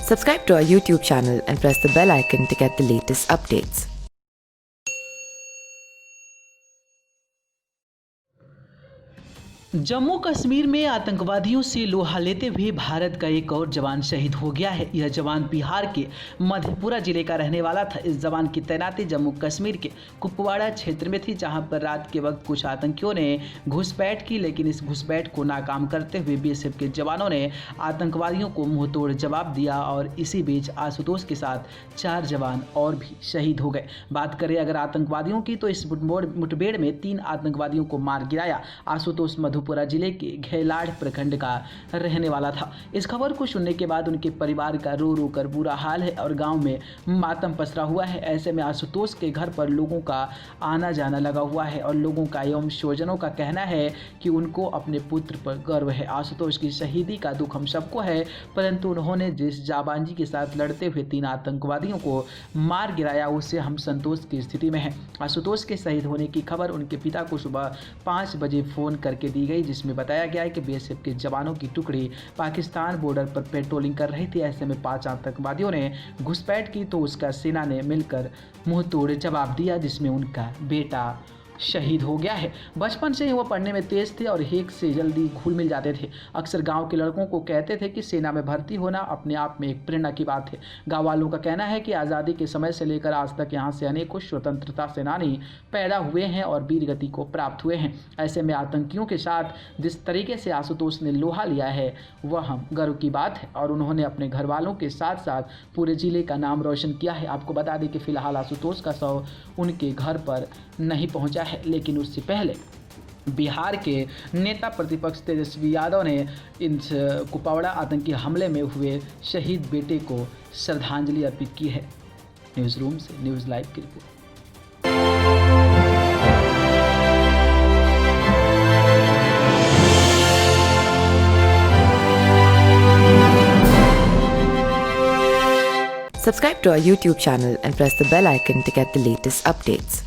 Subscribe to our YouTube channel and press the bell icon to get the latest updates. Jammu Kashmir में आतंकवादियों से लोहा लेते हुए भारत का एक और जवान शहीद हो गया है। यह जवान बिहार के मधेपुरा जिले का रहने वाला था। इस जवान की तैनाती जम्मू कश्मीर के कुपवाड़ा क्षेत्र में थी, जहां पर रात के वक्त कुछ आतंकियों ने घुसपैठ की, लेकिन इस घुसपैठ को नाकाम करते हुए बीएसएफ के जवानों ने आतंकवादियों को मुंहतोड़ जवाब दिया और इसी बीच आशुतोष के साथ 4 जवान और भी शहीद हो गए। बात करें अगर आतंकवादियों की, तो इस मुठभेड़ में 3 आतंकवादियों को मार गिराया। आशुतोष मधेपुरा जिले के घेलाड़ प्रखंड का रहने वाला था। इस खबर को सुनने के बाद उनके परिवार का रो रो कर बुरा हाल है और गांव में मातम पसरा हुआ है। ऐसे में आशुतोष के घर पर लोगों का आना जाना लगा हुआ है और लोगों का एवं स्वजनों का कहना है कि उनको अपने पुत्र पर गर्व है। आशुतोष की शहीदी का दुख हम सबको है, परंतु उन्होंने जिस जाबांजी के साथ लड़ते हुए 3 आतंकवादियों को मार गिराया, उससे हम संतोष की स्थिति में हैं। आशुतोष के शहीद होने की खबर उनके पिता को सुबह 5 बजे फोन करके दी गई, जिसमें बताया गया है कि बीएसएफ के जवानों की टुकड़ी पाकिस्तान बॉर्डर पर पेट्रोलिंग कर रही थी। ऐसे में 5 आतंकवादियों ने घुसपैठ की, तो उसका सेना ने मिलकर मुंहतोड़ जवाब दिया, जिसमें उनका बेटा शहीद हो गया है। बचपन से ही वो पढ़ने में तेज थे और एक से जल्दी घुल मिल जाते थे। अक्सर गांव के लड़कों को कहते थे कि सेना में भर्ती होना अपने आप में एक प्रेरणा की बात है। गांव वालों का कहना है कि आज़ादी के समय से लेकर आज तक यहां से अनेकों स्वतंत्रता सेनानी पैदा हुए हैं और वीर गति को प्राप्त हुए हैं। ऐसे में आतंकियों के साथ जिस तरीके से आशुतोष ने लोहा लिया है, वह हम गर्व की बात है और उन्होंने अपने घर वालों के साथ साथ पूरे जिले का नाम रोशन किया है। आपको बता दें कि फिलहाल आशुतोष का शव उनके घर पर नहीं पहुंचा है, लेकिन उससे पहले बिहार के नेता प्रतिपक्ष तेजस्वी यादव ने इन कुपवाड़ा आतंकी हमले में हुए शहीद बेटे को श्रद्धांजलि अर्पित की है। न्यूज़ रूम से न्यूज़ लाइव की report. Subscribe to our YouTube channel and press the bell icon to get the latest updates.